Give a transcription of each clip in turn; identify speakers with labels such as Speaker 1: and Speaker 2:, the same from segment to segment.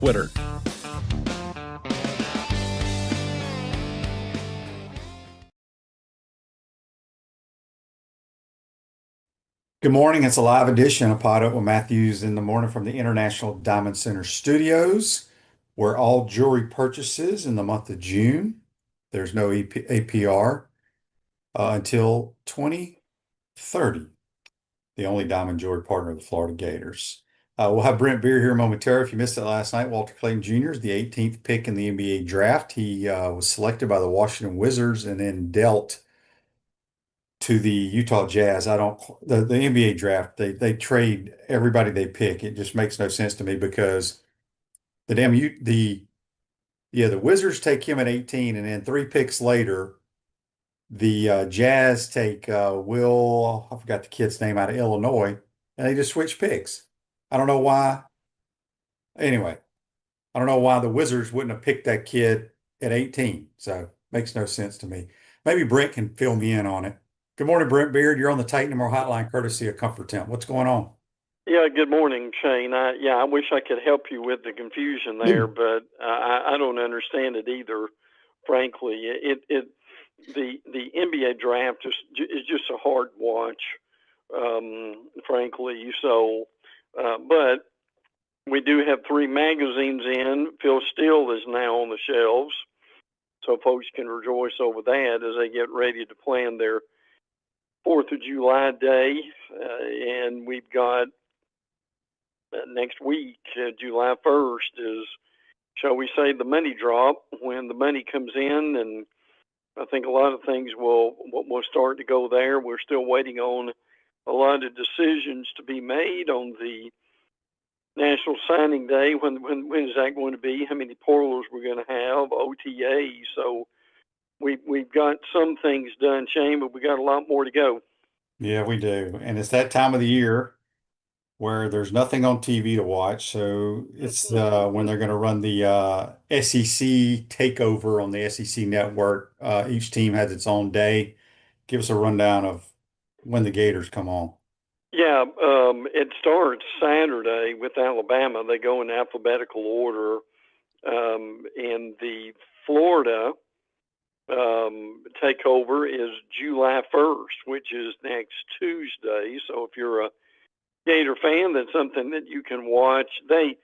Speaker 1: Twitter.
Speaker 2: Good morning. It's a live edition of PodUp with Matthews in the morning from the International Diamond Center Studios, where all jewelry purchases in the month of June, there's no APR until 2030, the only diamond jewelry partner of the Florida Gators. We'll have Brent Beaird here momentarily. If you missed it last night, Walter Clayton Jr. is the 18th pick in the NBA draft. He was selected by the Washington Wizards and then dealt to the Utah Jazz. I don't the NBA draft, they trade everybody they pick. It just makes no sense to me because the damn you the Wizards take him at 18 and then three picks later the Jazz take I forgot the kid's name out of Illinois and they just switch picks. I don't know why. Anyway, I don't know why the Wizards wouldn't have picked that kid at 18. So makes no sense to me. Maybe Brent can fill me in on it. Good morning, Brent Beaird. You're on the Titan More Hotline courtesy of Comfort Temp. What's going on?
Speaker 3: Yeah, good morning, Shane. I wish I could help you with the confusion there, but I don't understand it either. Frankly, the NBA draft is just a hard watch, frankly. So, but we do have three magazines in. Phil Steele is now on the shelves, so folks can rejoice over that as they get ready to plan their 4th of July day, and we've got next week, July 1st, is, shall we say, the money drop when the money comes in. And I think a lot of things will start to go there. We're still waiting on a lot of decisions to be made on the National Signing Day. When is that going to be? How many portals we're going to have? OTA. So we've got some things done, Shane, but we got a lot more to go.
Speaker 2: Yeah, we do. And it's that time of the year where there's nothing on TV to watch. So it's when they're going to run the SEC takeover on the SEC network. Each team has its own day. Give us a rundown of when the Gators come on.
Speaker 3: Yeah, it starts Saturday with Alabama. They go in alphabetical order. And the Florida takeover is July 1st, which is next Tuesday. So if you're a Gator fan, that's something that you can watch. They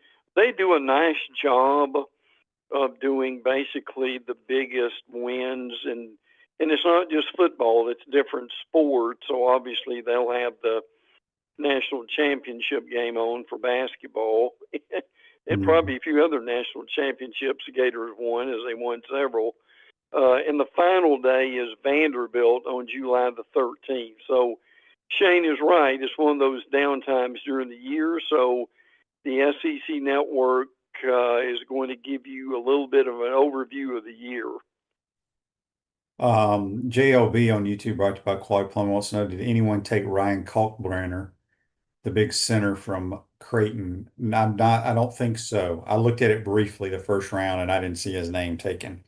Speaker 3: do a nice job of doing basically the biggest wins, and it's not just football, it's different sports. So obviously they'll have the national championship game on for basketball and probably a few other national championships the Gators won, as they won several. And the final day is Vanderbilt on July the 13th. So Shane is right. It's one of those downtimes during the year. So the SEC network is going to give you a little bit of an overview of the year.
Speaker 2: JLB on YouTube, brought to you by Claude Plum, wants to know, did anyone take Ryan Kalkbrenner, the big center from Creighton? I don't think so. I looked at it briefly the first round and I didn't see his name taken.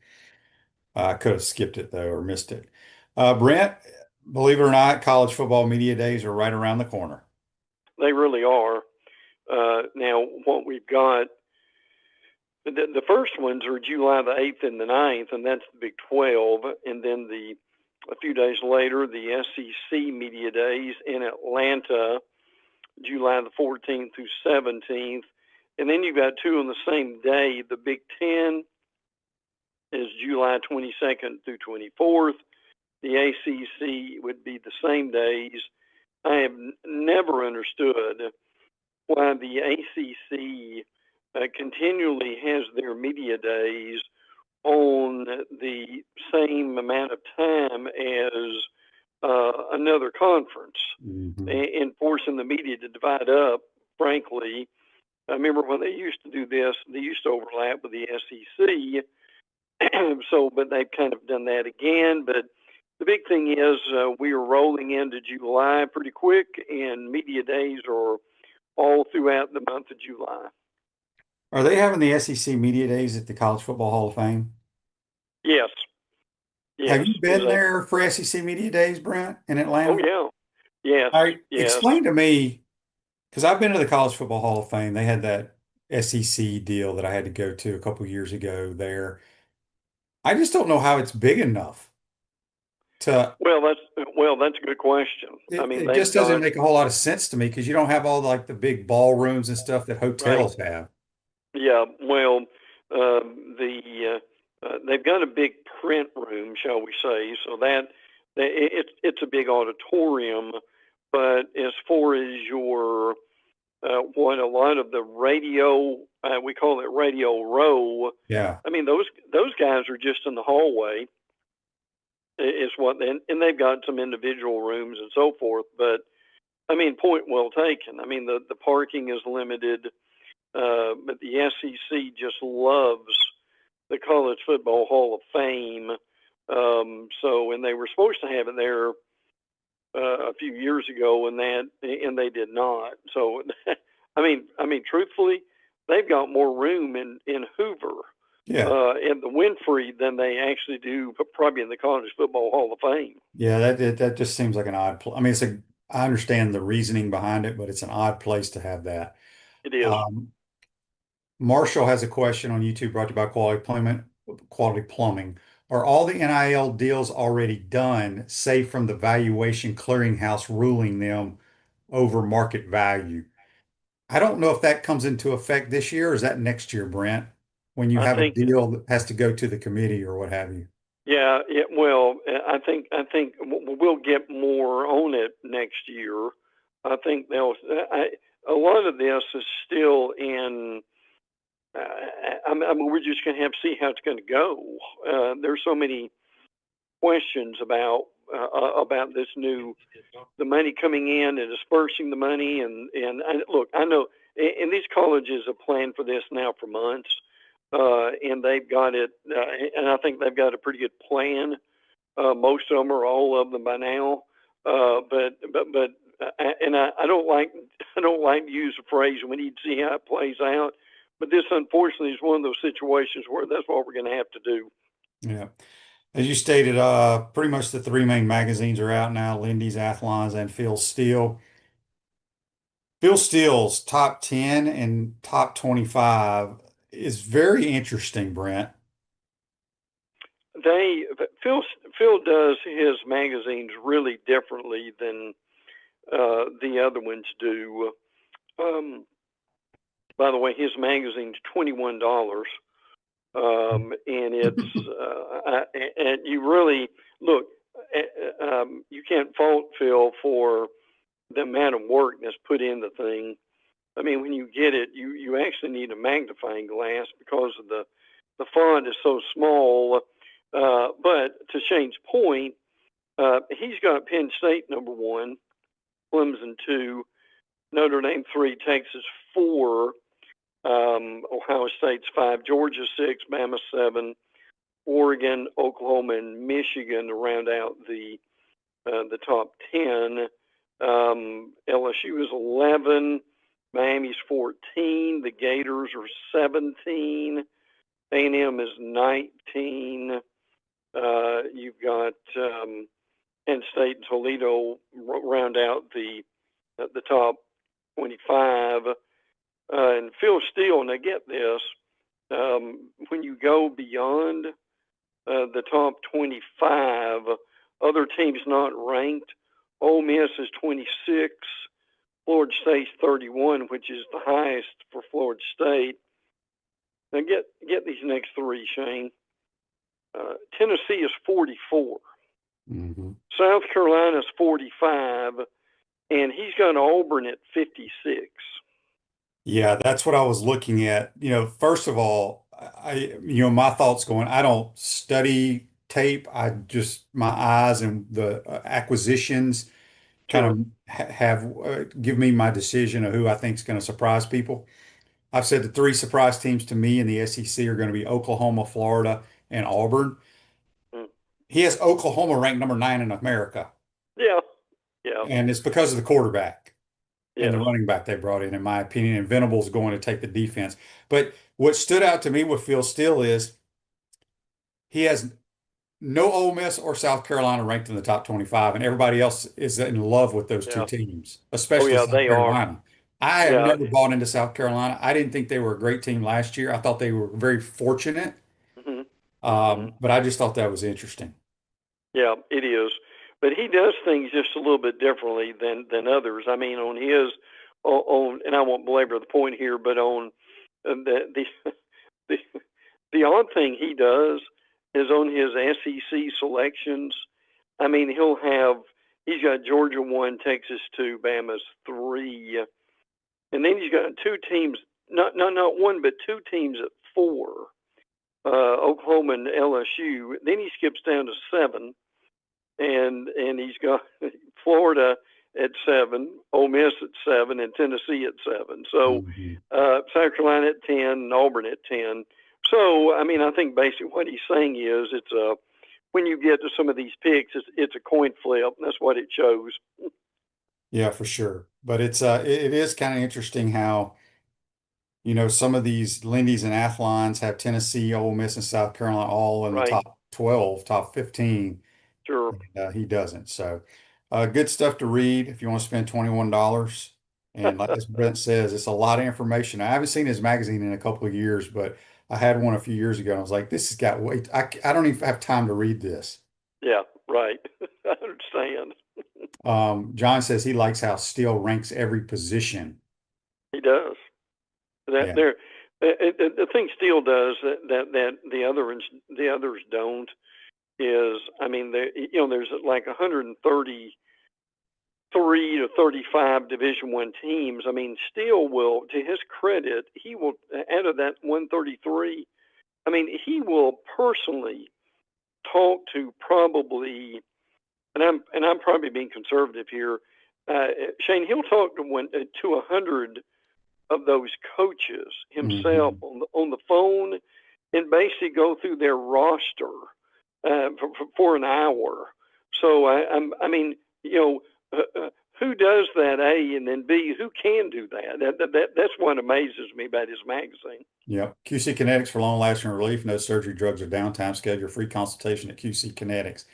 Speaker 2: I could have skipped it though or missed it. Brent, believe it or not, college football media days are right around the corner.
Speaker 3: They really are. Now, what we've got, the first ones are July the 8th and the 9th, and that's the Big 12. And then a few days later, the SEC media days in Atlanta, July the 14th through 17th. And then you've got two on the same day. The Big 10 is July 22nd through 24th. The ACC would be the same days. I have never understood why the ACC continually has their media days on the same amount of time as another conference, and forcing the media to divide up. Frankly, I remember when they used to do this, they used to overlap with the SEC. So, but they've kind of done that again. But the big thing is we are rolling into July pretty quick, and media days are all throughout the month of July.
Speaker 2: Are they having the SEC media days at the College Football Hall of Fame?
Speaker 3: Yes.
Speaker 2: Have you been there for SEC media days, Brent, in Atlanta?
Speaker 3: Oh, yeah. Yes.
Speaker 2: All right,
Speaker 3: Yes.
Speaker 2: explain to me, because I've been to the College Football Hall of Fame. They had that SEC deal that I had to go to a couple years ago there. I just don't know how it's big enough to
Speaker 3: Well, that's a good question. I
Speaker 2: it,
Speaker 3: mean,
Speaker 2: it
Speaker 3: they've
Speaker 2: just doesn't
Speaker 3: got
Speaker 2: make a whole lot of sense to me because you don't have all like the big ballrooms and stuff that
Speaker 3: right.
Speaker 2: hotels have.
Speaker 3: Yeah, well, they've got a big print room, shall we say? So it's a big auditorium. But as far as your what a lot of the radio, we call it Radio Row.
Speaker 2: Yeah.
Speaker 3: I mean, those guys are just in the hallway. Is what, and they've got some individual rooms and so forth. But I mean, point well taken. I mean, the parking is limited. But the SEC just loves the College Football Hall of Fame. And they were supposed to have it there a few years ago, and they did not. So, I mean, truthfully, they've got more room in Hoover
Speaker 2: Yeah.
Speaker 3: in the Winfrey than they actually do, probably in the College Football Hall of Fame.
Speaker 2: Yeah, that just seems like an odd I mean, I understand the reasoning behind it, but it's an odd place to have that.
Speaker 3: It is.
Speaker 2: Um, Marshall has a question on YouTube brought to you by Quality Plumbing. Are all the NIL deals already done, safe from the valuation clearinghouse ruling them over market value? I don't know if that comes into effect this year or is that next year, Brent, when you
Speaker 3: I
Speaker 2: have a
Speaker 3: think.
Speaker 2: deal that has to go to the committee or what have you.
Speaker 3: Yeah, well, I think we'll get more on it next year. I think a lot of this is still in. I mean, we're just going to have to see how it's going to go. There's so many questions about this the money coming in and dispersing the money, and look, I know, and these colleges have planned for this now for months, and they've got it, and I think they've got a pretty good plan. Most of them or all of them by now. And I don't like I don't like to use the phrase we need to see how it plays out. But this unfortunately is one of those situations where that's what we're going to have to do.
Speaker 2: Yeah. As you stated, pretty much the three main magazines are out now, Lindy's, Athlon's, and Phil Steele. Phil Steele's top 10 and top 25 is very interesting, Brent.
Speaker 3: They Phil does his magazines really differently than the other ones do. Um, by the way, his magazine's $21. And and you really look. You can't fault Phil for the amount of work that's put in the thing. I mean, when you get it, you actually need a magnifying glass because of the font is so small. But to Shane's point, he's got Penn State number one, Clemson two, Notre Dame three, Texas four, Ohio State's five, Georgia six, Bama seven, Oregon, Oklahoma, and Michigan to round out the top 10. LSU is 11, Miami's 14, the Gators are 17, A&M is 19. You've got Penn State and Toledo round out the top 25. And Phil Steele, now get this, when you go beyond the top 25, other teams not ranked, Ole Miss is 26, Florida State's 31, which is the highest for Florida State. Now get these next three, Shane. Tennessee is 44.
Speaker 2: Mm-hmm.
Speaker 3: South Carolina's 45, and he's got Auburn at 56.
Speaker 2: Yeah, that's what I was looking at. First of all, my thoughts going, I don't study tape. My eyes and the acquisitions kind
Speaker 3: Sure.
Speaker 2: of have give me my decision of who I think is going to surprise people. I've said the three surprise teams to me in the SEC are going to be Oklahoma, Florida, and Auburn.
Speaker 3: Mm.
Speaker 2: He has Oklahoma ranked number 9 in America,
Speaker 3: Yeah. Yeah.
Speaker 2: and it's because of the quarterback and the
Speaker 3: Yes.
Speaker 2: running back they brought in my opinion. And Venable's going to take the defense. But what stood out to me with Phil Steele is he has no Ole Miss or South Carolina ranked in the top 25, and everybody else is in love with those two
Speaker 3: Yeah.
Speaker 2: teams,
Speaker 3: Oh
Speaker 2: especially
Speaker 3: yeah,
Speaker 2: South
Speaker 3: they are.
Speaker 2: Carolina. I have
Speaker 3: Yeah.
Speaker 2: never bought into South Carolina. I didn't think they were a great team last year. I thought they were very fortunate,
Speaker 3: Hmm. Hmm.
Speaker 2: but I just thought that was interesting.
Speaker 3: Yeah, it is. But he does things just a little bit differently than others. I mean, on his and I won't belabor the point here, but on the the the odd thing he does is on his SEC selections. I mean, he's got Georgia 1, Texas 2, Bama's 3, and then he's got two teams, not one, but two teams at 4, Oklahoma and LSU. Then he skips down to 7, and he's got Florida at 7, Ole Miss at 7, and Tennessee at 7. So
Speaker 2: Mhm.
Speaker 3: South Carolina at 10, and Auburn at 10. So I mean, I think basically what he's saying is it's a when you get to some of these picks, it's a coin flip. And that's what it shows.
Speaker 2: Yeah, for sure. But it is kind of interesting how, some of these Lindy's and Athlons have Tennessee, Ole Miss, and South Carolina all in the
Speaker 3: Right?
Speaker 2: top 12, top 15.
Speaker 3: Sure.
Speaker 2: He doesn't. So, good stuff to read if you want to spend $21. And like as Brent says, it's a lot of information. I haven't seen his magazine in a couple of years, but I had one a few years ago and I was like, this has got way, I don't even have time to read this.
Speaker 3: Yeah. Right. I understand.
Speaker 2: John says he likes how Steele ranks every position.
Speaker 3: He does. That
Speaker 2: Yeah.
Speaker 3: there, the thing Steele does that the others don't is, I mean, there's like 133 to 35 Division One teams. I mean, Steele will, to his credit, he will out of that 133. I mean, he will personally talk to probably, and I'm probably being conservative here. Shane, he'll talk to 100 of those coaches himself
Speaker 2: Mhm.
Speaker 3: on the phone and basically go through their roster for an hour. So I mean, who does that? A, and then B, who can do that? That's what amazes me about his magazine.
Speaker 2: Yep. QC Kinetics for long-lasting relief. No surgery, drugs, or downtime. Schedule your free consultation at QC Kinetics.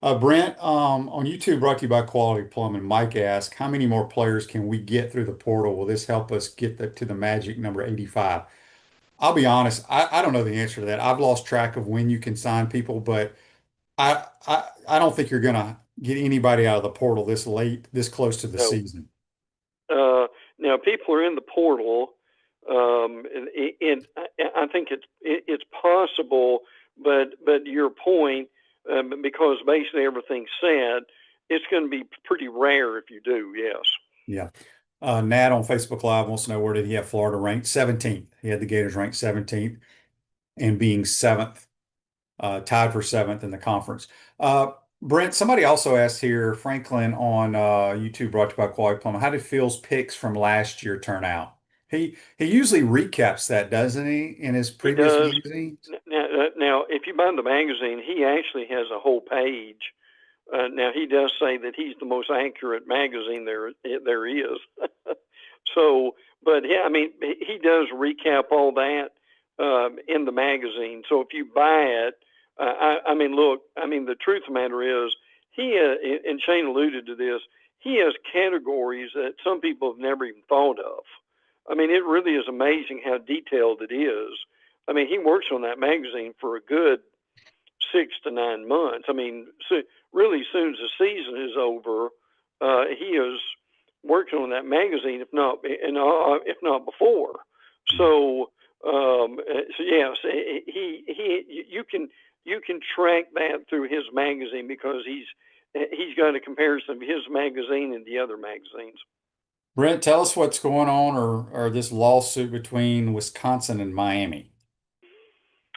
Speaker 2: Brent, on YouTube, brought to you by Quality Plumbing. Mike asked, how many more players can we get through the portal? Will this help us get to the magic number 85? I'll be honest, I don't know the answer to that. I've lost track of when you can sign people, but I don't think you're gonna get anybody out of the portal this late, this close to the
Speaker 3: No.
Speaker 2: season.
Speaker 3: Now people are in the portal, and I think it's possible, but your point, because basically everything's said, it's going to be pretty rare if you do. Yes.
Speaker 2: Yeah. Nat on Facebook Live wants to know, where did he have Florida ranked? 17th. He had the Gators ranked 17th and being seventh, tied for seventh in the conference. Brent, somebody also asked here, Franklin on YouTube, brought to you by Quality Plumbing, how did Phil's picks from last year turn out? He usually recaps that, doesn't he, in his
Speaker 3: He
Speaker 2: previous
Speaker 3: does.
Speaker 2: magazines?
Speaker 3: Now, if you buy the magazine, he actually has a whole page. Now, he does say that he's the most accurate magazine there is. So, but yeah, I mean, he does recap all that in the magazine. So if you buy it, I mean, look, I mean, the truth of the matter is, and Shane alluded to this, he has categories that some people have never even thought of. I mean, it really is amazing how detailed it is. I mean, he works on that magazine for a good 6 to 9 months. I mean, so really, as soon as the season is over, he is working on that magazine, if not before. So, so yes, you can track that through his magazine because he's got a comparison of his magazine and the other magazines.
Speaker 2: Brent, tell us what's going on, or this lawsuit between Wisconsin and Miami.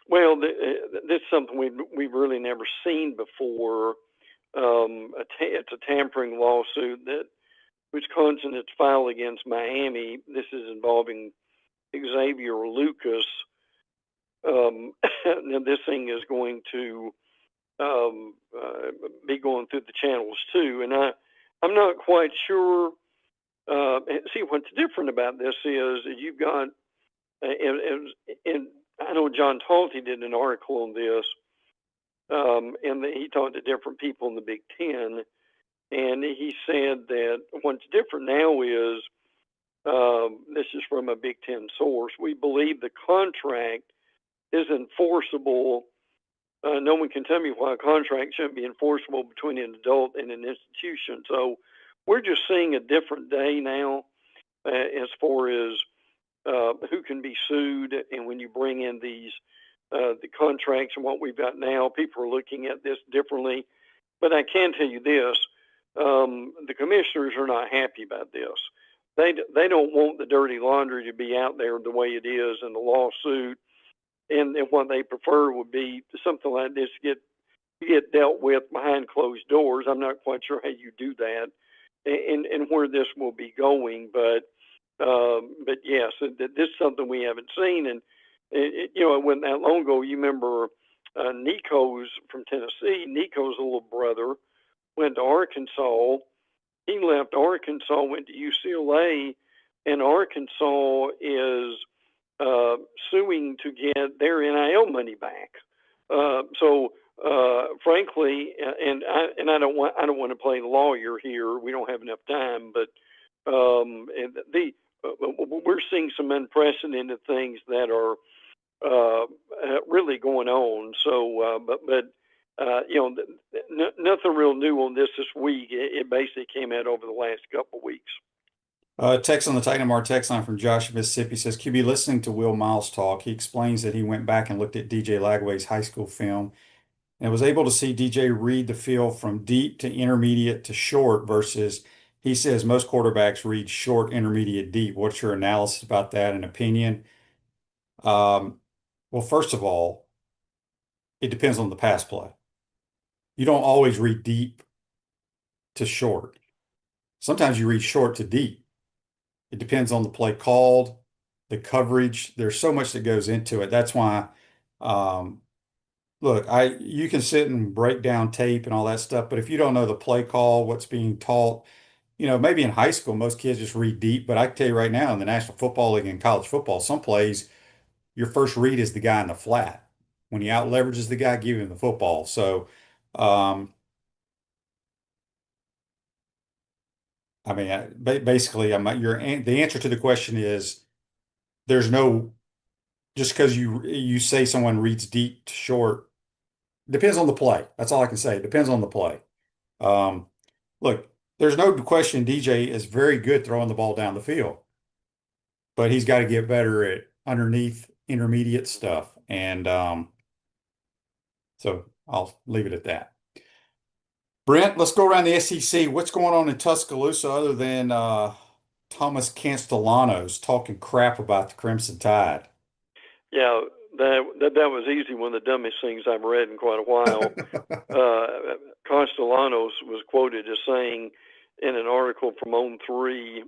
Speaker 3: Well, this is something we've really never seen before. It's a tampering lawsuit that Wisconsin has filed against Miami. This is involving Xavier Lucas. Now this thing is going to be going through the channels too, and I'm not quite sure. See, what's different about this is that you've got, and I know John Talty did an article on this, and he talked to different people in the Big Ten, and he said that what's different now is this is from a Big Ten source. We believe the contract is enforceable. No one can tell me why a contract shouldn't be enforceable between an adult and an institution. So we're just seeing a different day now as far as who can be sued. And when you bring in these the contracts and what we've got now, people are looking at this differently. But I can tell you this: the commissioners are not happy about this. They don't want the dirty laundry to be out there the way it is in the lawsuit, and what they prefer would be something like this get dealt with behind closed doors. I'm not quite sure how you do that, and where this will be going, but yes, this is something we haven't seen, and it wasn't that long ago. You remember Nico's from Tennessee. Nico's little brother went to Arkansas. He left Arkansas, went to UCLA, and Arkansas is suing to get their NIL money back. Frankly, and I don't want to play lawyer here. We don't have enough time, but we're seeing some unprecedented things that are really going on. So, nothing real new on this week. It basically came out over the last couple of weeks.
Speaker 2: Text on the Titanmar text line from Josh, Mississippi says, QB, listening to Will Miles talk, he explains that he went back and looked at DJ Lagway's high school film and was able to see DJ read the field from deep to intermediate to short versus he says most quarterbacks read short, intermediate, deep. What's your analysis about that and opinion? Well, first of all, it depends on the pass play. You don't always read deep to short. Sometimes you read short to deep. It depends on the play called, the coverage. There's so much that goes into it. That's why, look, you can sit and break down tape and all that stuff, but if you don't know the play call, what's being taught, maybe in high school, most kids just read deep. But I can tell you right now, in the National Football League and college football, some plays, your first read is the guy in the flat. When he out leverages the guy, give him the football. So, I mean, basically, the answer to the question is there's no just because you say someone reads deep to short. Depends on the play. That's all I can say. It depends on the play. Um, Look, there's no question DJ is very good throwing the ball down the field, but he's got to get better at underneath intermediate stuff. And so I'll leave it at that. Brent, let's go around the SEC. What's going on in Tuscaloosa other than Thomas Castellanos talking crap about the Crimson Tide?
Speaker 3: Yeah, that was easy. One of the dumbest things I've read in quite a while. Castellanos was quoted as saying in an article from On3,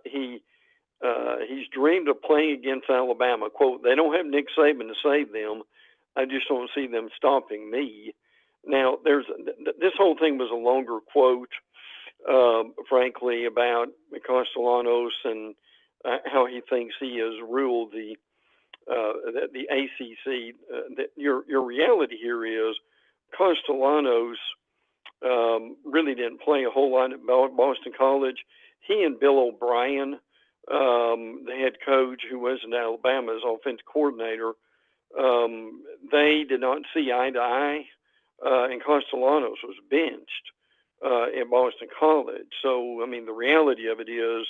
Speaker 3: he's dreamed of playing against Alabama. Quote, they don't have Nick Saban to save them. I just don't see them stopping me. Now, this whole thing was a longer quote, frankly, about Castellanos and how he thinks he has ruled the ACC. Your reality here is Castellanos really didn't play a whole lot at Boston College. He and Bill O'Brien, the head coach who was in Alabama's offensive coordinator, they did not see eye to eye, and Castellanos was benched at Boston College. So, I mean, the reality of it is,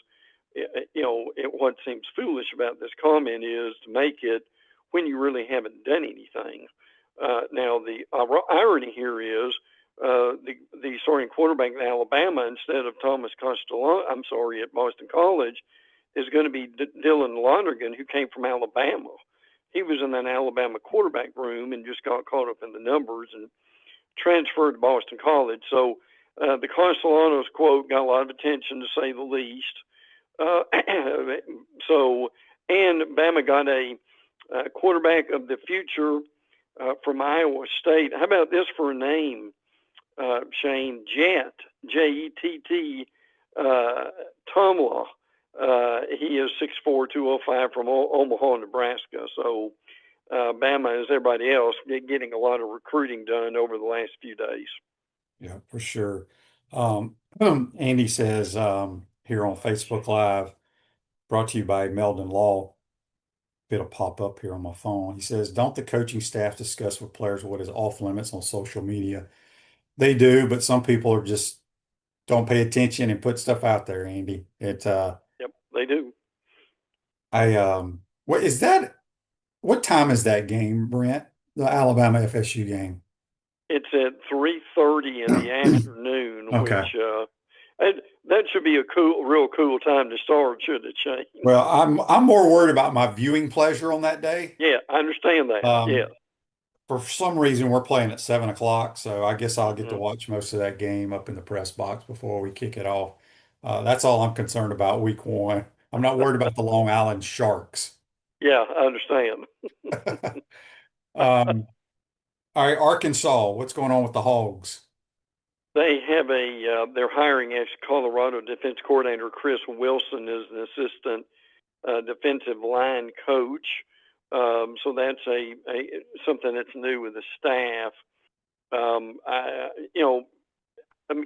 Speaker 3: what seems foolish about this comment is to make it when you really haven't done anything. Now, the irony here is the starting quarterback in Alabama instead of Thomas Castellanos, at Boston College, is going to be Dylan Lonergan, who came from Alabama. He was in that Alabama quarterback room and just got caught up in the numbers and transferred to Boston College. So the Castellanos quote got a lot of attention, to say the least. And Bama got a quarterback of the future from Iowa State. How about this for a name, Shane? Jett, Jett, Tomla. He is 6'4", 205 from Omaha, Nebraska. So Bama, as everybody else, getting a lot of recruiting done over the last few days.
Speaker 2: Yeah, for sure. Andy says here on Facebook Live, brought to you by Meldon Law. It'll pop up here on my phone. He says, don't the coaching staff discuss with players what is off limits on social media? They do, but some people are just don't pay attention and put stuff out there, Andy.
Speaker 3: Yep, they do.
Speaker 2: What is that? What time is that game, Brent? The Alabama FSU game.
Speaker 3: It's at 3:30 in the afternoon,
Speaker 2: Okay.
Speaker 3: which that should be a real cool time to start, shouldn't it, Shane?
Speaker 2: Well, I'm more worried about my viewing pleasure on that day.
Speaker 3: Yeah, I understand that. Yeah.
Speaker 2: Um, for some reason, we're playing at 7 o'clock, so I guess I'll get to
Speaker 3: Hmm.
Speaker 2: watch most of that game up in the press box before we kick it off. That's all I'm concerned about week one. I'm not worried about the Long Island Sharks.
Speaker 3: Yeah, I understand.
Speaker 2: Um, all right, Arkansas, what's going on with the Hogs?
Speaker 3: They have they're hiring ex-Colorado defense coordinator Chris Wilson as an assistant defensive line coach. So that's something that's new with the staff. I'm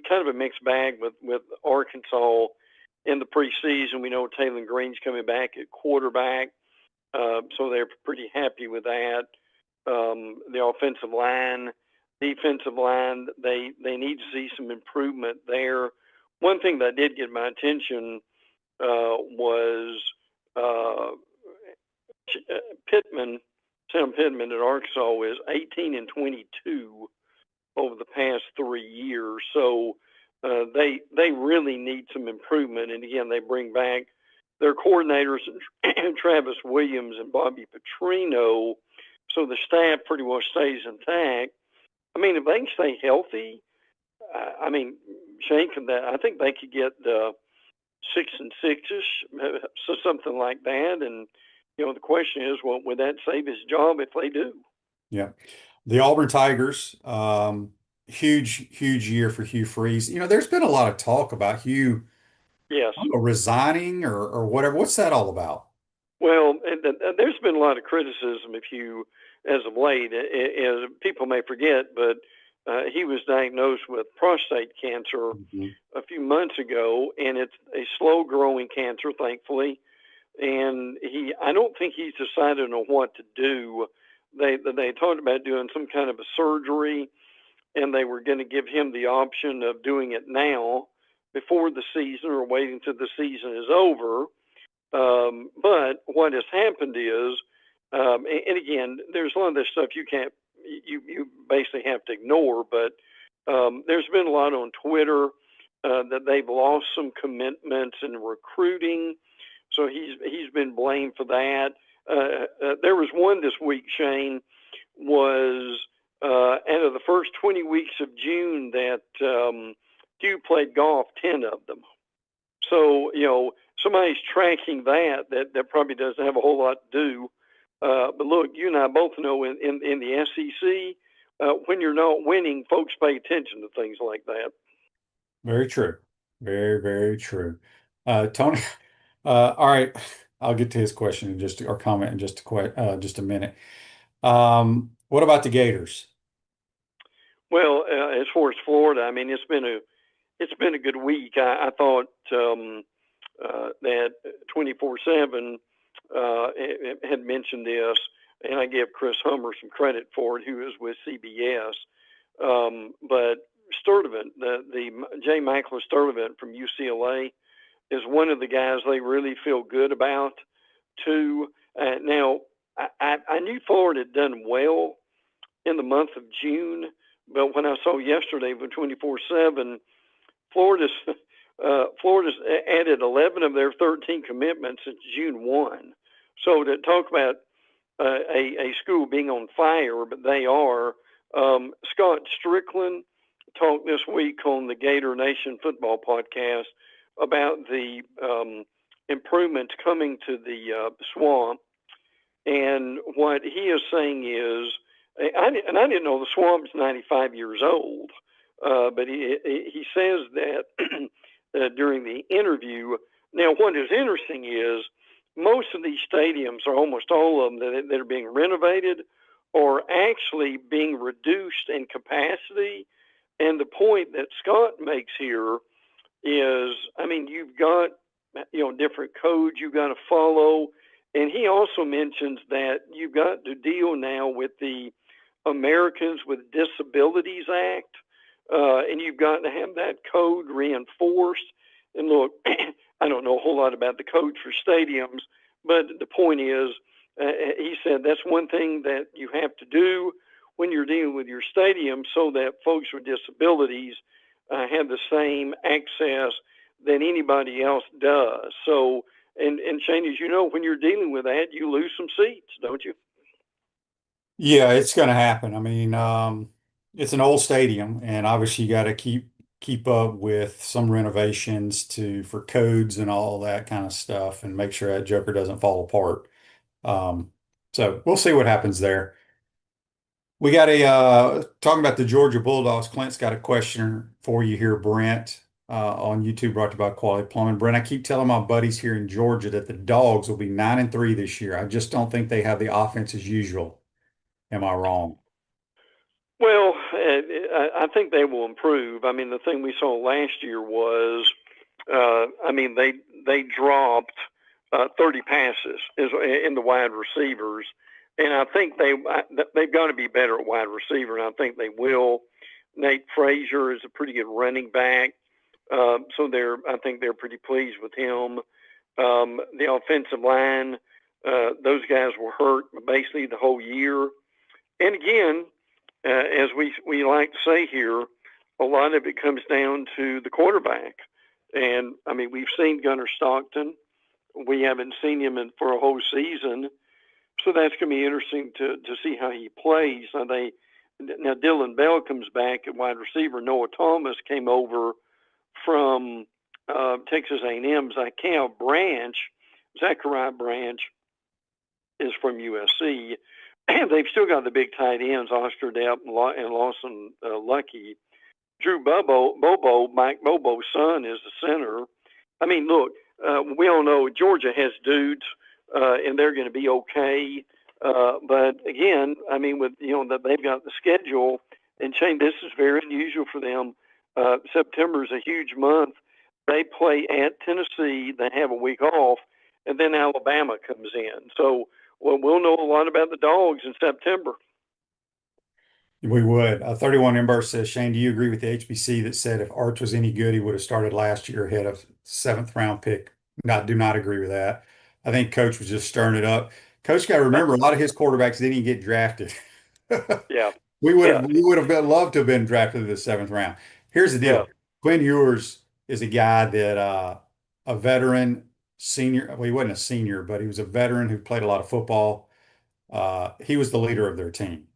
Speaker 3: kind of a mixed bag with Arkansas in the preseason. We know Taylor Green's coming back at quarterback, so they're pretty happy with that. The offensive line, defensive line, they need to see some improvement there. One thing that did get my attention was Pittman. Sam Pittman at Arkansas is 18-22 over the past 3 years. So they really need some improvement. And again, they bring back their coordinators, Travis Williams and Bobby Petrino. So the staff pretty well stays intact. I mean, if they can stay healthy, I mean, Shane, I think they could get 6-6ish, so something like that. And the question is, well, would that save his job if they do?
Speaker 2: Yeah. The Auburn Tigers, huge year for Hugh Freeze. There's been a lot of talk about Hugh,
Speaker 3: Yes.
Speaker 2: I don't know, resigning or whatever. What's that all about?
Speaker 3: Well, there's been a lot of criticism, if you, as of late, as people may forget, but he was diagnosed with prostate cancer
Speaker 2: Mhm.
Speaker 3: a few months ago, and it's a slow-growing cancer, thankfully. And I don't think he's decided on what to do. They talked about doing some kind of a surgery, and they were going to give him the option of doing it now, before the season, or waiting till the season is over. But what has happened is, and again, there's a lot of this stuff you basically have to ignore. But there's been a lot on Twitter that they've lost some commitments in recruiting, so he's been blamed for that. There was one this week, Shane, was out of the first 20 weeks of June that Hugh played golf 10 of them. So, somebody's tracking that probably doesn't have a whole lot to do. But look, you and I both know in the SEC, when you're not winning, folks pay attention to things like that.
Speaker 2: Very true. Very, very true. Tony, all right. I'll get to his question or comment in just a minute. What about the Gators?
Speaker 3: Well, as far as Florida, I mean, it's been a good week. I thought that 24/7 had mentioned this, and I give Chris Hummer some credit for it, who is with CBS. But Sturdivant, the J. Michael Sturdivant from UCLA, is one of the guys they really feel good about too. Now, I knew Florida had done well in the month of June, but when I saw yesterday with 24/7, Florida's Florida's added 11 of their 13 commitments since June 1. So to talk about a school being on fire, but they are. Scott Strickland talked this week on the Gator Nation football podcast about the improvements coming to the swamp. And what he is saying is, I didn't know the swamp's 95 years old, but he says that during the interview. Now, what is interesting is most of these stadiums, or almost all of them that are being renovated, are actually being reduced in capacity. And the point that Scott makes here is, I mean, you've got different codes you got to follow. And he also mentions that you've got to deal now with the Americans with Disabilities Act, and you've got to have that code reinforced. And look, I don't know a whole lot about the code for stadiums, but the point is, he said that's one thing that you have to do when you're dealing with your stadium so that folks with disabilities have the same access that anybody else does. So, and Shane, as you know, when you're dealing with that, you lose some seats, don't you?
Speaker 2: Yeah, it's going to happen. I mean, it's an old stadium, and obviously you got to keep up with some renovations to for codes and all that kind of stuff, and make sure that Joker doesn't fall apart. Um, so we'll see what happens there. We got a talking about the Georgia Bulldogs. Clint's got a question for you here, Brent, on YouTube, brought to you by Quality Plumbing. Brent, I keep telling my buddies here in Georgia that the Dogs will be 9-3 this year. I just don't think they have the offense as usual. Am I wrong?
Speaker 3: Well, I think they will improve. I mean, the thing we saw last year was, I mean, they dropped 30 passes in the wide receivers, and I think they've got to be better at wide receiver, and I think they will. Nate Frazier is a pretty good running back, so I think they're pretty pleased with him. The offensive line, those guys were hurt basically the whole year, and again, as we like to say here, a lot of it comes down to the quarterback. And I mean, we've seen Gunnar Stockton. We haven't seen him for a whole season, so that's going to be interesting to see how he plays. Now Dylan Bell comes back at wide receiver. Noah Thomas came over from Texas A&M. Zachariah Branch is from USC. They've still got the big tight ends, Osterdepp and Lawson Lucky. Mike Bobo's son, is the center. I mean, look, we all know Georgia has dudes, and they're going to be okay. But again, I mean, with that they've got the schedule, and Shane, this is very unusual for them. September is a huge month. They play at Tennessee. They have a week off, and then Alabama comes in. So, well, we'll know a lot about the Dogs in September.
Speaker 2: We would. 31 Ember says, Shane, do you agree with the HBC that said if Arch was any good, he would have started last year ahead of seventh round pick? Do not agree with that. I think Coach was just stirring it up. Coach got to remember a lot of his quarterbacks didn't even get drafted.
Speaker 3: Yeah,
Speaker 2: We
Speaker 3: yeah,
Speaker 2: would have loved to have been drafted in the seventh round. Here's the
Speaker 3: yeah.
Speaker 2: deal. Quinn Ewers is a guy that a veteran senior. Well, he wasn't a senior, but he was a veteran who played a lot of football. He was the leader of their team.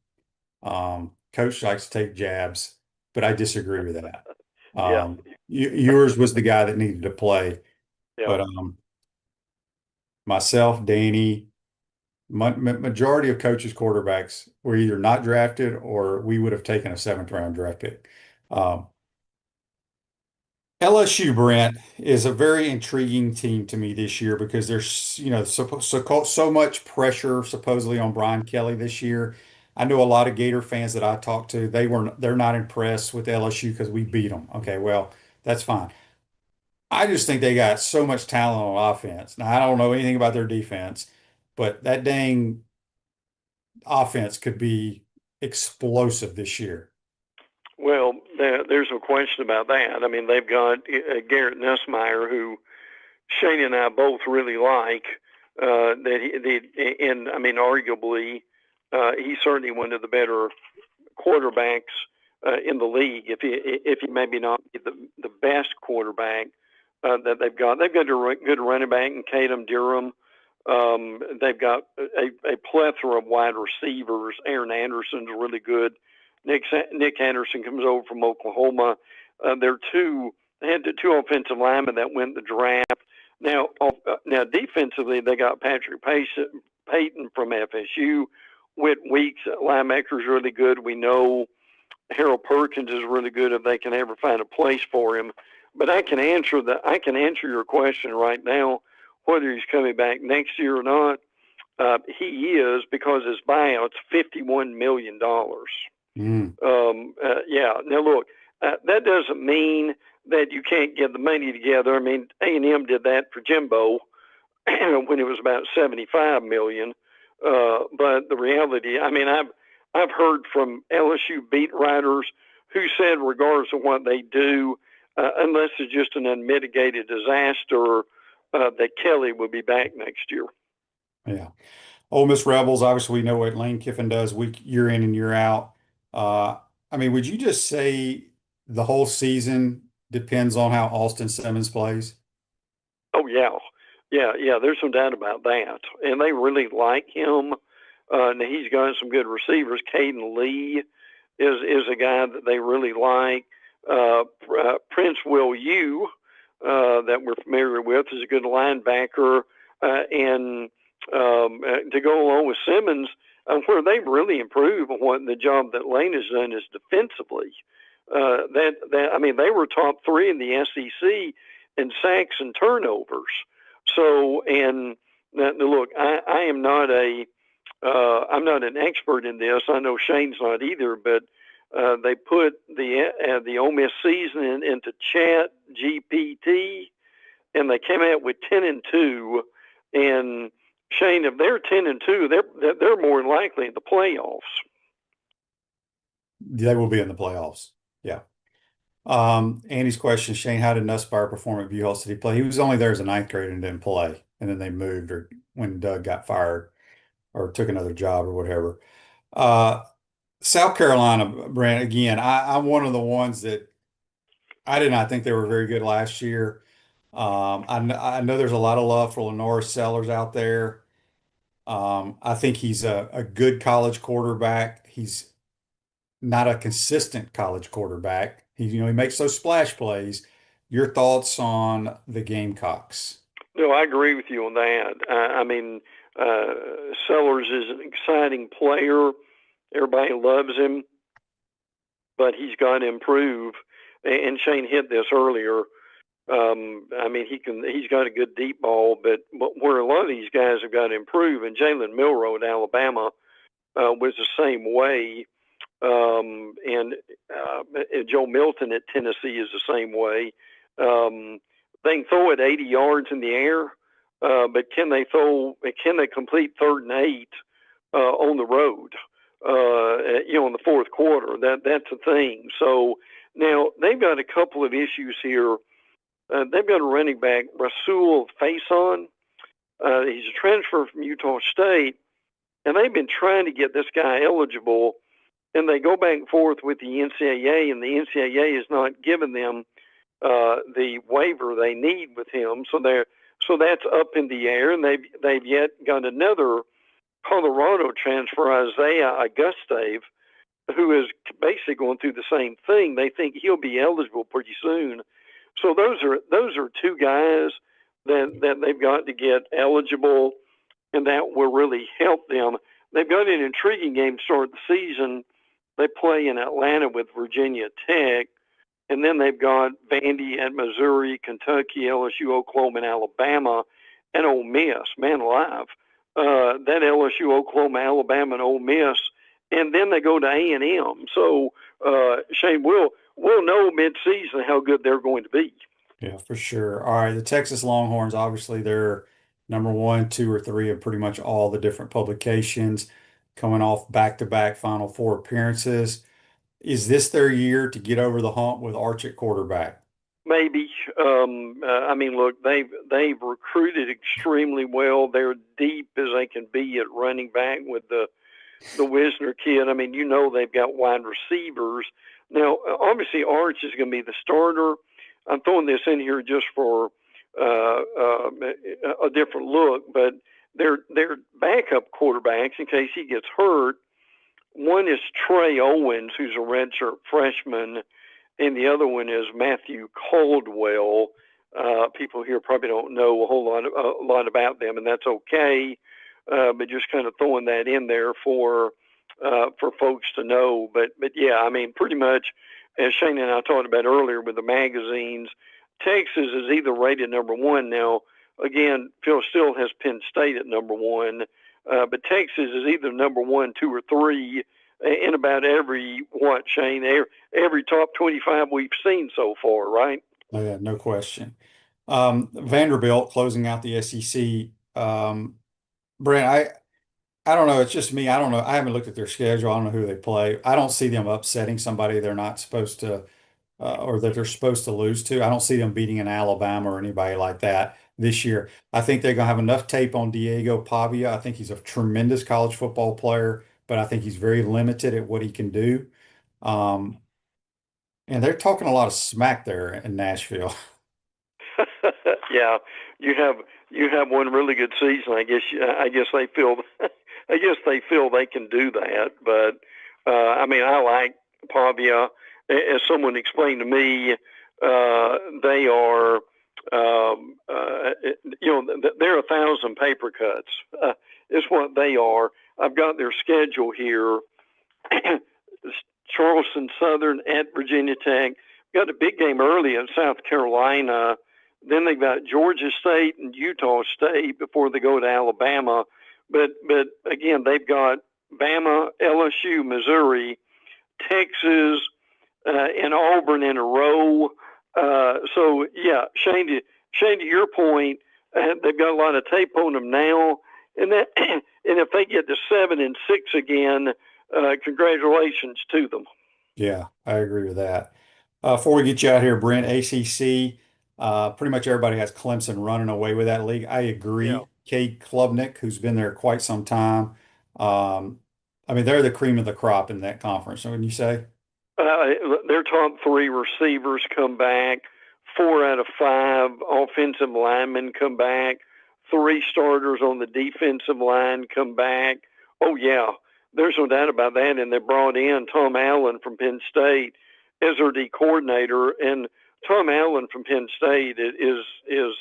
Speaker 2: Coach likes to take jabs, but I disagree with that.
Speaker 3: Yeah,
Speaker 2: Ewers was the guy that needed to play,
Speaker 3: yeah.
Speaker 2: but myself, Danny, majority of coaches' quarterbacks were either not drafted or we would have taken a seventh round draft pick. Um, LSU, Brent, is a very intriguing team to me this year because there's, so much pressure supposedly on Brian Kelly this year. I know a lot of Gator fans that I talked to, they're not impressed with LSU because we beat them. Okay, well, that's fine. I just think they got so much talent on offense. Now, I don't know anything about their defense, but that dang offense could be explosive this year.
Speaker 3: Well, there's no question about that. I mean, they've got Garrett Nussmeier, who Shane and I both really like. And I mean, arguably, he's certainly one of the better quarterbacks in the league. If he maybe not be the best quarterback that they've got. They've got a good running back in Caden Durham. They've got a plethora of wide receivers. Aaron Anderson's really good. Nick Anderson comes over from Oklahoma. They had the two offensive linemen that went the draft. Now defensively, they got Patrick Payton from FSU. Whit Weeks, linebacker, is really good. We know Harold Perkins is really good if they can ever find a place for him. But I can answer your question right now, whether he's coming back next year or not. He is, because his buyout's $51 million.
Speaker 2: Mm.
Speaker 3: Yeah. Now look, that doesn't mean that you can't get the money together. I mean, A&M did that for Jimbo when it was about $75 million. But the reality, I mean, I've heard from LSU beat writers who said, regardless of what they do, unless it's just an unmitigated disaster, that Kelly will be back next year.
Speaker 2: Yeah. Ole Miss Rebels, obviously, we know what Lane Kiffin does year in and year out. Uh, I mean, would you just say the whole season depends on how Austin Simmons plays?
Speaker 3: Oh yeah. There's no doubt about that, and they really like him. And he's got some good receivers. Caden Lee is a guy that they really like. Prince Will U, that we're familiar with, is a good linebacker, and to go along with Simmons, where they've really improved on what the job that Lane has done is defensively. I mean, they were top three in the SEC in sacks and turnovers. So, and look, I am not I'm not an expert in this. I know Shane's not either, but they put the Ole Miss season into Chat GPT, and they came out with 10-2. And Shane, if they're 10-2, they're more likely in the playoffs.
Speaker 2: They will be in the playoffs. Yeah. Andy's question, Shane, how did Nussbauer perform at View Hall City play? He was only there as a ninth grader and didn't play. And then they moved or when Doug got fired or took another job or whatever. Uh, South Carolina, Brent, again, I'm one of the ones that I did not think they were very good last year. I know there's a lot of love for Lenore Sellers out there. I think he's a good college quarterback. He's not a consistent college quarterback. He makes those splash plays. Your thoughts on the Gamecocks?
Speaker 3: No, I agree with you on that. I mean, Sellers is an exciting player. Everybody loves him, but he's got to improve. And Shane hit this earlier. I mean, he's got a good deep ball, but where a lot of these guys have got to improve, and Jalen Milroe at Alabama was the same way. And Joe Milton at Tennessee is the same way. They can throw it 80 yards in the air, but can they complete 3rd and 8 on the road? In the fourth quarter, that's a thing. So now they've got a couple of issues here. They've got a running back, Rasul Faison. He's a transfer from Utah State, and they've been trying to get this guy eligible, and they go back and forth with the NCAA, and the NCAA has not given them the waiver they need with him. So that's up in the air, and they've yet got another Colorado transfer, Isaiah Augustave, who is basically going through the same thing. They think he'll be eligible pretty soon. So those are two guys that they've got to get eligible, and that will really help them. They've got an intriguing game to start the season. They play in Atlanta with Virginia Tech, and then they've got Vandy at Missouri, Kentucky, LSU, Oklahoma, and Alabama, and Ole Miss. Man alive. That LSU, Oklahoma, Alabama, and Ole Miss, and then they go to A&M. So, Shane, we'll know mid-season how good they're going to be.
Speaker 2: Yeah, for sure. All right, the Texas Longhorns, obviously, they're number 1, 2, or 3 of pretty much all the different publications, coming off back-to-back Final Four appearances. Is this their year to get over the hump with Arch at quarterback?
Speaker 3: Maybe. I mean, look, they've recruited extremely well. They're deep as they can be at running back with the Wisner kid. I mean, they've got wide receivers. Now, obviously, Arch is going to be the starter. I'm throwing this in here just for a different look, but their backup quarterbacks, in case he gets hurt, one is Trey Owens, who's a redshirt freshman, and the other one is Matthew Caldwell. People here probably don't know a lot about them, and that's okay. But just kind of throwing that in there for folks to know. But yeah, I mean, pretty much as Shane and I talked about earlier with the magazines, Texas is either rated number 1 now. Again, Phil still has Penn State at number 1, but Texas is either number 1, 2, or 3. in about every Shane, every top 25 we've seen so far, right?
Speaker 2: Oh, yeah, no question. Vanderbilt closing out the SEC. Brent, I don't know. It's just me. I don't know. I haven't looked at their schedule. I don't know who they play. I don't see them upsetting somebody they're not supposed to, or that they're supposed to lose to. I don't see them beating an Alabama or anybody like that this year. I think they're going to have enough tape on Diego Pavia. I think he's a tremendous college football player, but I think he's very limited at what he can do. Um, and they're talking a lot of smack there in Nashville.
Speaker 3: Yeah, you have one really good season. I guess they feel I guess they feel they can do that. But I mean, I like Pavia. As someone explained to me, they are they're 1,000 paper cuts. Is what they are. I've got their schedule here. Charleston Southern at Virginia Tech. Got a big game early at South Carolina. Then they've got Georgia State and Utah State before they go to Alabama. But again, they've got Bama, LSU, Missouri, Texas, and Auburn in a row. So yeah, Shane, to your point, they've got a lot of tape on them now, and that and if they get to 7-6 again, congratulations to them.
Speaker 2: Yeah, I agree with that. Before we get you out here, Brent, ACC, pretty much everybody has Clemson running away with that league. I
Speaker 3: Yeah.
Speaker 2: agree. Cade Klubnik, who's been there quite some time. Um, I mean, they're the cream of the crop in that conference. Wouldn't you say?
Speaker 3: Their top three receivers come back. 4 out of 5 offensive linemen come back. 3 starters on the defensive line come back. Oh yeah, there's no doubt about that. And they brought in Tom Allen from Penn State as their D coordinator. And Tom Allen from Penn State is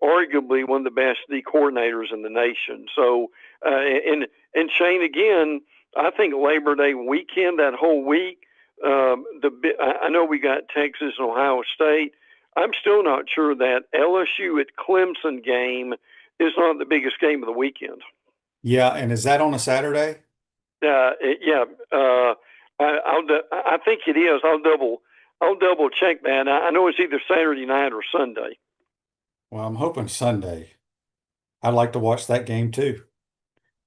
Speaker 3: arguably one of the best D coordinators in the nation. So and Shane, again, I think Labor Day weekend, that whole week. I know we got Texas and Ohio State. I'm still not sure that LSU at Clemson game is not the biggest game of the weekend.
Speaker 2: Yeah, and is that on a Saturday?
Speaker 3: Yeah, I think it is. I'll double check that. I know it's either Saturday night or Sunday.
Speaker 2: Well, I'm hoping Sunday. I'd like to watch that game too.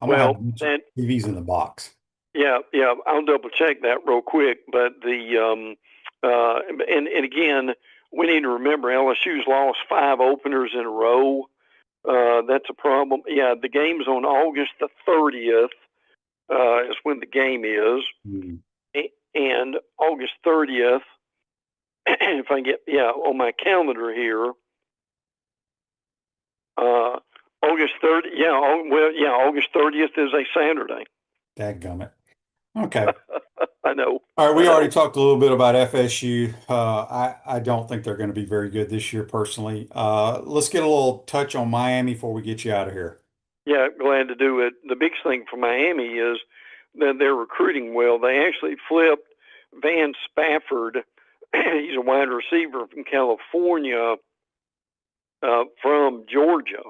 Speaker 2: I'm gonna have
Speaker 3: Well,
Speaker 2: a bunch of
Speaker 3: that
Speaker 2: TVs in the box.
Speaker 3: yeah, I'll double check that real quick. But and again, we need to remember LSU's lost 5 openers in a row. That's a problem. Yeah, the game's on August the 30th. Is when the game is,
Speaker 2: Mm.
Speaker 3: and August 30th. If I get on my calendar here, August 30th. Yeah, well, yeah, August 30th is a Saturday.
Speaker 2: Dadgummit. Okay.
Speaker 3: I know.
Speaker 2: All right, we
Speaker 3: I
Speaker 2: already
Speaker 3: know.
Speaker 2: talked a little bit about FSU. I don't think they're going to be very good this year personally. Let's get a little touch on Miami before we get you out of here.
Speaker 3: Yeah, glad to do it. The biggest thing for Miami is that they're recruiting well. They actually flipped Van Spafford. He's a wide receiver from California, from Georgia,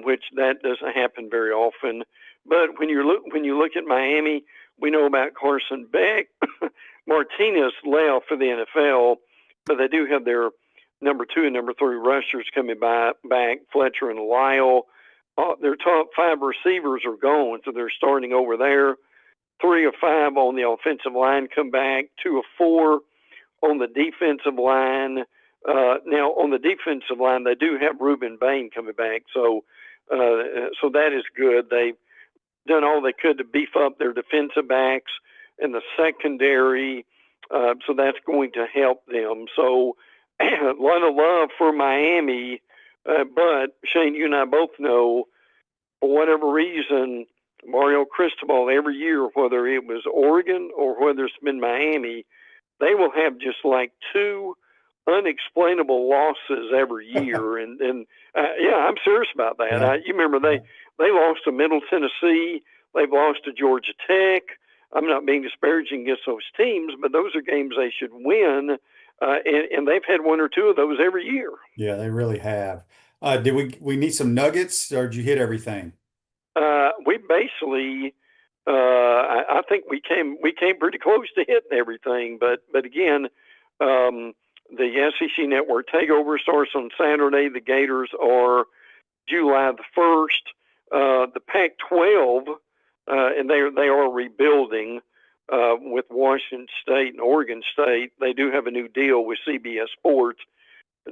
Speaker 3: which that doesn't happen very often. But when you look at Miami, we know about Carson Beck. Martinez left for the NFL, but they do have their number 2 and number 3 rushers coming back, Fletcher and Lyle. Their top 5 receivers are gone, so they're starting over there. 3 of 5 on the offensive line come back. 2 of 4 on the defensive line. Now, on the defensive line, they do have Reuben Bain coming back, so that is good. They've done all they could to beef up their defensive backs and the secondary, so that's going to help them. So a lot of love for Miami, but Shane, you and I both know, for whatever reason, Mario Cristobal every year, whether it was Oregon or whether it's been Miami, they will have just like 2 unexplainable losses every year. And yeah, I'm serious about that.
Speaker 2: Yeah.
Speaker 3: You remember they lost to Middle Tennessee. They've lost to Georgia Tech. I'm not being disparaging against those teams, but those are games they should win. And they've had 1 or 2 of those every year.
Speaker 2: Yeah, they really have. Did we need some nuggets or did you hit everything?
Speaker 3: We basically, I think we came pretty close to hitting everything. But again, the SEC Network takeover starts on Saturday. The Gators are July the 1st. The Pac-12, and they are rebuilding with Washington State and Oregon State. They do have a new deal with CBS Sports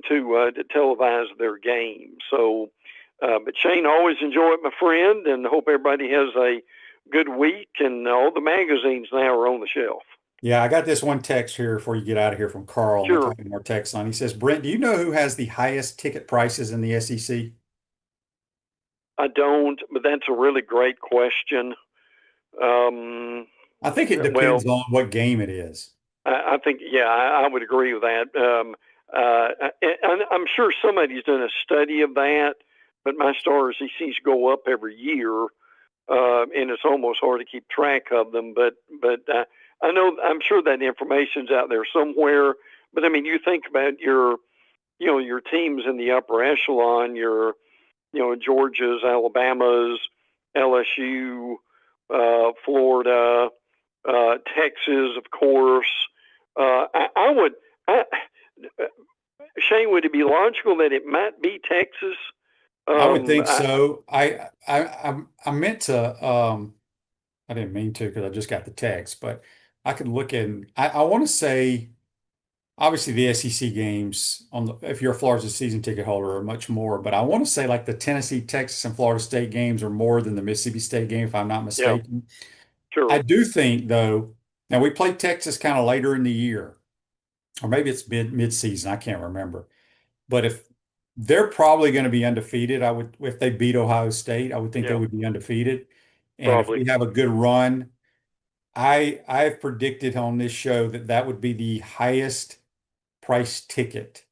Speaker 3: to televise their game. So, but Shane, always enjoy it, my friend, and hope everybody has a good week. And all the magazines now are on the shelf.
Speaker 2: Yeah, I got this one text here before you get out of here from Carl.
Speaker 3: Sure.
Speaker 2: We'll talk more text on. He says, Brent, do you know who has the highest ticket prices in the SEC?
Speaker 3: I don't, but that's a really great question.
Speaker 2: I think it depends on what game it is.
Speaker 3: I think, yeah, I would agree with that. I'm sure somebody's done a study of that, but my stars, he seems to go up every year, and it's almost hard to keep track of them. But I know, I'm sure that information's out there somewhere. But I mean, you think about your teams in the upper echelon, your Georgia's, Alabama's, LSU, Florida, Texas, of course. Shane, would it be logical that it might be Texas?
Speaker 2: I would think so. I meant to. I didn't mean to because I just got the text, but I could look in. I want to say, obviously, the SEC games if you're a Florida season ticket holder are much more. But I want to say like the Tennessee, Texas, and Florida State games are more than the Mississippi State game, if I'm not mistaken.
Speaker 3: Yeah, sure.
Speaker 2: I do think though. Now we play Texas kind of later in the year, or maybe it's mid-season. I can't remember. But if they're probably going to be undefeated, if they beat Ohio State, I would think they would be undefeated. And
Speaker 3: probably.
Speaker 2: If we have a good run, I've predicted on this show that would be the highest price ticket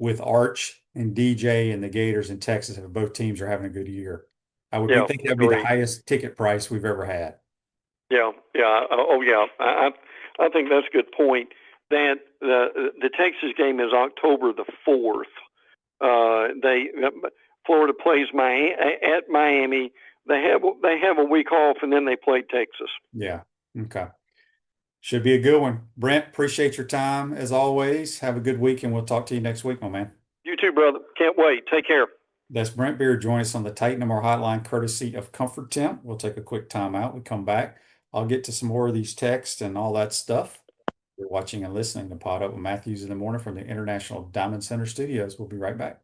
Speaker 2: with Arch and DJ and the Gators in Texas if both teams are having a good year. I would think that would be the highest ticket price we've ever had.
Speaker 3: Yeah. Oh, yeah. I think that's a good point. That the Texas game is October the 4th. Florida plays at Miami. They have a week off, and then they play Texas.
Speaker 2: Yeah. Okay. Should be a good one. Brent, appreciate your time as always. Have a good week, and we'll talk to you next week, my man.
Speaker 3: You too, brother. Can't wait. Take care.
Speaker 2: That's Brent Beaird. Join us on the Titan MR hotline, courtesy of Comfort Temp. We'll take a quick time out. We come back. I'll get to some more of these texts and all that stuff. You're watching and listening to PodUp with Matthews in the Morning from the International Diamond Center Studios. We'll be right back.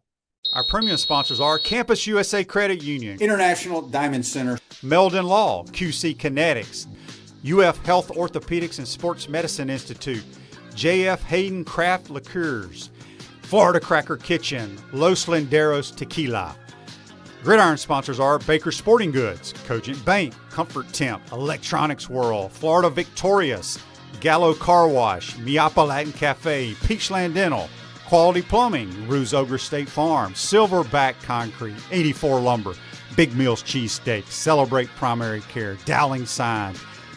Speaker 1: Our premium sponsors are Campus USA Credit Union,
Speaker 2: International Diamond Center,
Speaker 1: Meldon Law, QC Kinetics, UF Health Orthopedics and Sports Medicine Institute, JF Hayden Craft Liqueurs, Florida Cracker Kitchen, Los Linderos Tequila. Gridiron sponsors are Baker Sporting Goods, Cogent Bank, Comfort Temp, Electronics World, Florida Victorious, Gallo Car Wash, Miapa Latin Cafe, Peachland Dental, Quality Plumbing, Ruse Ogre State Farm, Silverback Concrete, 84 Lumber, Big Mills Cheesesteak, Celebrate Primary Care, Dowling Sign,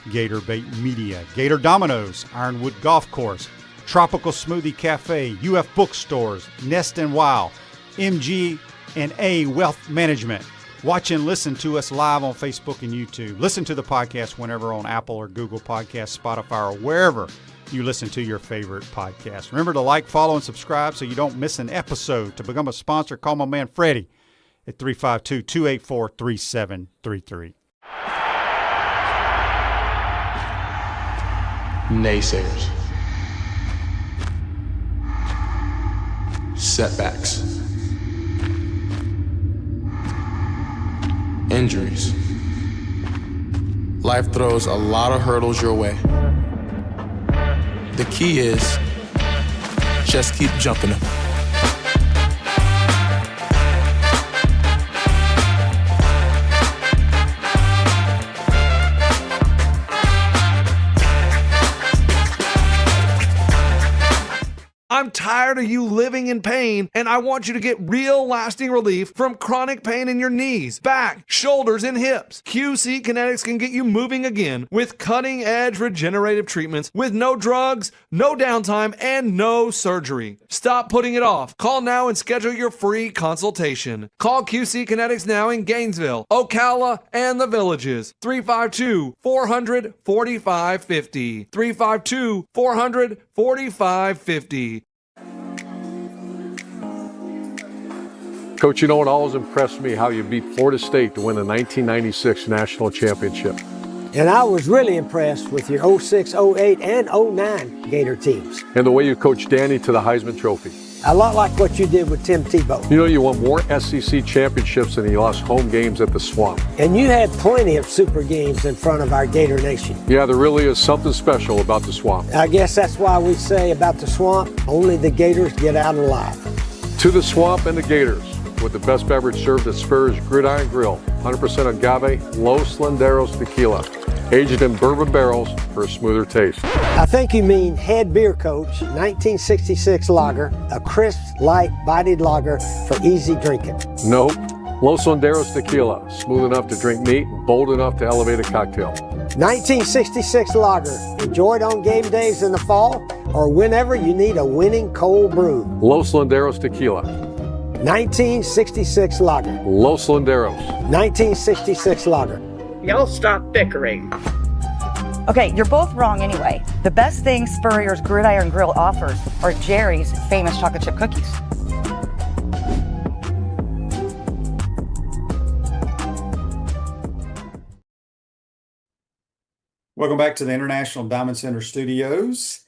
Speaker 1: Gator Bait Media, Gator Dominoes, Ironwood Golf Course, Tropical Smoothie Cafe, UF Bookstores, Nest and Wow, MG&A Wealth Management. Watch and listen to us live on Facebook and YouTube. Listen to the podcast whenever on Apple or Google Podcasts, Spotify, or wherever you listen to your favorite podcast. Remember to like, follow, and subscribe so you don't miss an episode. To become a sponsor, call my man Freddie at 352-284-3733.
Speaker 4: Naysayers. Setbacks. Injuries. Life throws a lot of hurdles your way. The key is just keep jumping them.
Speaker 5: I'm tired of you living in pain, and I want you to get real lasting relief from chronic pain in your knees, back, shoulders, and hips. QC Kinetics can get you moving again with cutting-edge regenerative treatments with no drugs, no downtime, and no surgery. Stop putting it off. Call now and schedule your free consultation. Call QC Kinetics now in Gainesville, Ocala, and the Villages. 352-400-4550. 352-400-4550.
Speaker 6: Coach, you know what always impressed me, how you beat Florida State to win the 1996 national championship.
Speaker 7: And I was really impressed with your 06, 08, and 09 Gator teams.
Speaker 6: And the way you coached Danny to the Heisman Trophy.
Speaker 7: A lot like what you did with Tim Tebow.
Speaker 6: You know, you won more SEC championships than you lost home games at the Swamp.
Speaker 7: And you had plenty of super games in front of our Gator Nation.
Speaker 6: Yeah, there really is something special about the Swamp.
Speaker 7: I guess that's why we say about the Swamp, only the Gators get out alive.
Speaker 6: To the Swamp and the Gators, with the best beverage served at Spur's Gridiron Grill, 100% agave, Los Landeros tequila, aged in bourbon barrels for a smoother taste.
Speaker 7: I think you mean head beer coach, 1966 lager, a crisp, light, bodied lager for easy drinking.
Speaker 6: Nope. Los Landeros tequila, smooth enough to drink neat and bold enough to elevate a cocktail.
Speaker 7: 1966 lager, enjoyed on game days in the fall or whenever you need a winning cold brew.
Speaker 6: Los Landeros tequila.
Speaker 7: 1966 lager.
Speaker 6: Los Landeros.
Speaker 7: 1966 lager.
Speaker 8: Y'all stop bickering.
Speaker 9: Okay, you're both wrong anyway. The best thing Spurrier's Gridiron Grill offers are Jerry's famous chocolate chip cookies.
Speaker 2: Welcome back to the International Diamond Center Studios.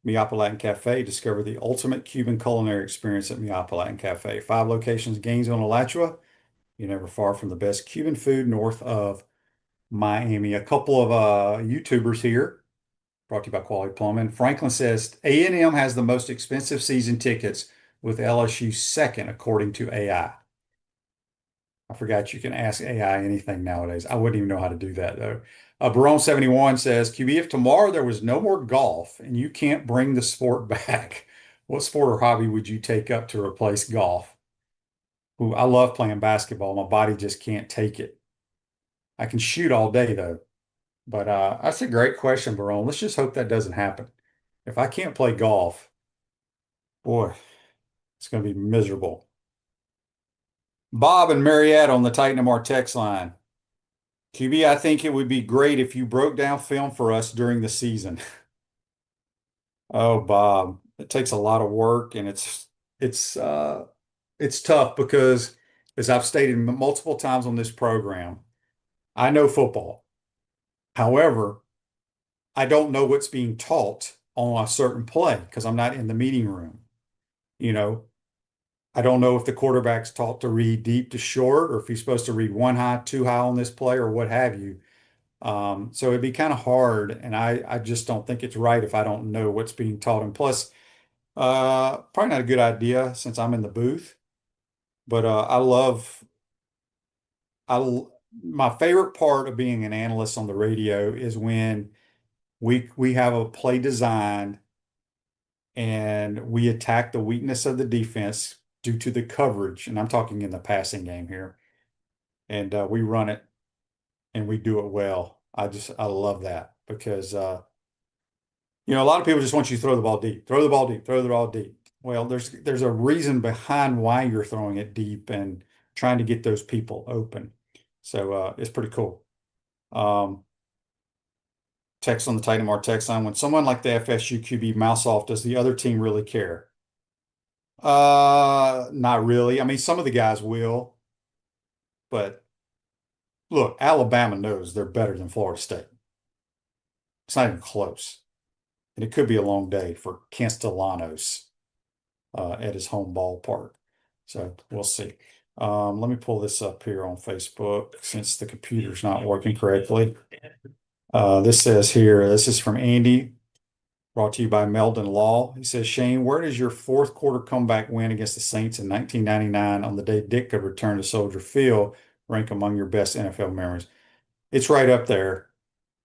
Speaker 2: Miapa Latin Cafe. Discover the ultimate Cuban culinary experience at Miapa Latin Cafe. 5 locations, Gainesville and Alachua. You're never far from the best Cuban food north of Miami. A couple of YouTubers here, brought to you by Quality Plumbing. Franklin says A&M has the most expensive season tickets, with LSU second, according to AI. I forgot you can ask AI anything nowadays. I wouldn't even know how to do that, though. Barone71 says, QB, if tomorrow there was no more golf and you can't bring the sport back, what sport or hobby would you take up to replace golf? Ooh, I love playing basketball. My body just can't take it. I can shoot all day, though. But that's a great question, Barone. Let's just hope that doesn't happen. If I can't play golf, boy, it's going to be miserable. Bob and Marietta on the Titan MR text line. QB, I think it would be great if you broke down film for us during the season. Oh, Bob, it takes a lot of work, and it's tough because, as I've stated multiple times on this program, I know football. However, I don't know what's being taught on a certain play because I'm not in the meeting room. You know, I don't know if the quarterback's taught to read deep to short, or if he's supposed to read one high, two high on this play, or what have you. So it'd be kind of hard, and I just don't think it's right if I don't know what's being taught. And plus, probably not a good idea since I'm in the booth. But my favorite part of being an analyst on the radio is when we have a play designed and we attack the weakness of the defense due to the coverage, and I'm talking in the passing game here, and we run it and we do it well. I love that because a lot of people just want you to throw the ball deep, throw the ball deep, throw the ball deep. Well, there's a reason behind why you're throwing it deep and trying to get those people open. So it's pretty cool. Text on the Titan MR text line. When someone like the FSU QB mouse off, does the other team really care? Not really. I mean, some of the guys will, but look, Alabama knows they're better than Florida State. It's not even close. And it could be a long day for Castellanos at his home ballpark. So we'll see. Let me pull this up here on Facebook since the computer's not working correctly. This says here, this is from Andy, brought to you by Meldon Law. He says, Shane, where does your fourth quarter comeback win against the Saints in 1999 on the day Dick could return to Soldier Field rank among your best NFL memories? It's right up there.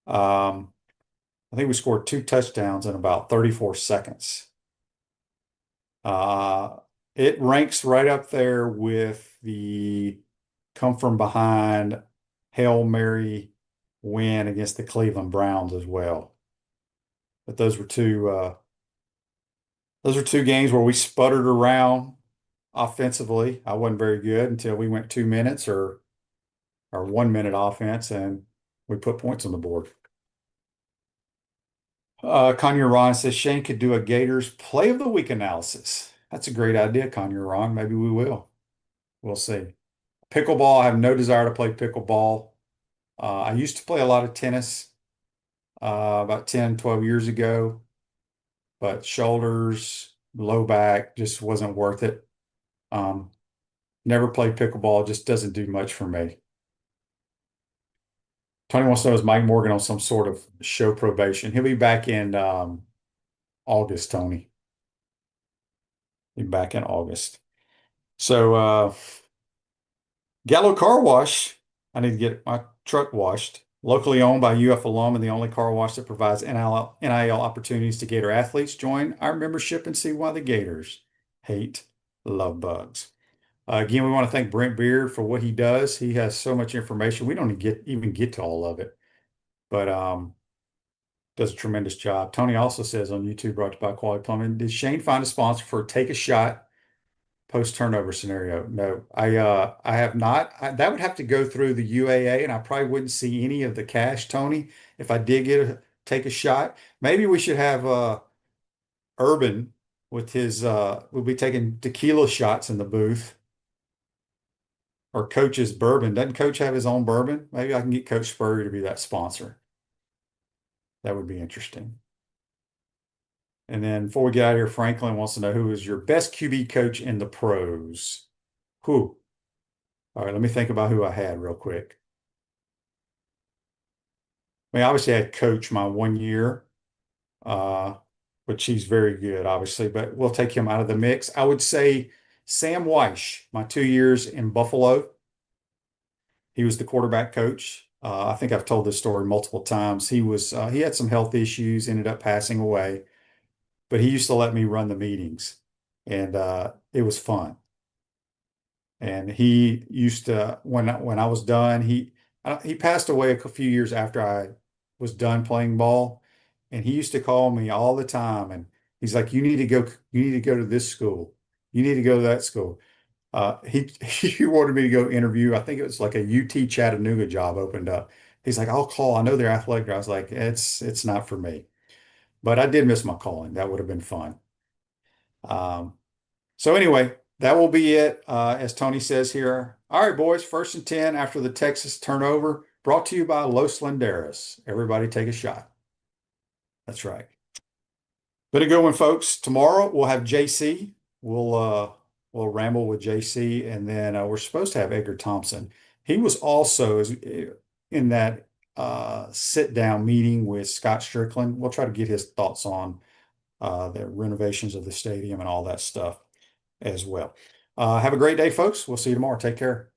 Speaker 2: I think we scored 2 touchdowns in about 34 seconds. It ranks right up there with the come from behind Hail Mary win against the Cleveland Browns as well. But those were two games where we sputtered around offensively. I wasn't very good until we went 2 minutes or 1 minute offense and we put points on the board. Conyer Ron says Shane could do a Gators play of the week analysis. That's a great idea, Conyer Ron. Maybe we will. We'll see. Pickleball, I have no desire to play pickleball. I used to play a lot of tennis about 10, 12 years ago, but shoulders, low back just wasn't worth it. Never played pickleball, just doesn't do much for me. Tony wants to know, is Mike Morgan on some sort of show probation? He'll be back in August, Tony. He'll be back in August. So Gallo Car Wash, I need to get my truck washed. Locally owned by UF alum and the only car wash that provides NIL opportunities to Gator athletes. Join our membership and see why the Gators hate love bugs. Again, we want to thank Brent Beaird for what he does. He has so much information. We don't even get to all of it, but does a tremendous job. Tony also says on YouTube, brought to you by Quality Plumbing, did Shane find a sponsor for Take a Shot post-turnover scenario? No, I have not. That would have to go through the UAA, and I probably wouldn't see any of the cash, Tony, if I did take a shot. Maybe we should have Urban with his we'll be taking tequila shots in the booth. Or Coach's bourbon. Doesn't Coach have his own bourbon? Maybe I can get Coach Spurrier to be that sponsor. That would be interesting. And then before we get out of here, Franklin wants to know who is your best QB coach in the pros? Who? All right, let me think about who I had real quick. I mean, obviously I had Coach my 1 year, but she's very good, obviously, but we'll take him out of the mix. I would say Sam Weish, my 2 years in Buffalo. He was the quarterback coach. I think I've told this story multiple times. He had some health issues, ended up passing away, but he used to let me run the meetings, and it was fun. And he used to, when I was done, he passed away a few years after I was done playing ball, and he used to call me all the time, and he's like, you need to go to this school. You need to go to that school. He wanted me to go interview. I think it was like a UT Chattanooga job opened up. He's like, I'll call. I know they're athletic. I was like, it's not for me. But I did miss my calling. That would have been fun. So anyway, that will be it. As Tony says here. All right, boys, 1st and 10 after the Texas turnover. Brought to you by Los Landeros. Everybody take a shot. That's right. Been a good one, folks. Tomorrow we'll have JC. We'll ramble with JC, and then we're supposed to have Edgar Thompson. He was also in that sit-down meeting with Scott Strickland. We'll try to get his thoughts on the renovations of the stadium and all that stuff as well. Have a great day, folks. We'll see you tomorrow. Take care.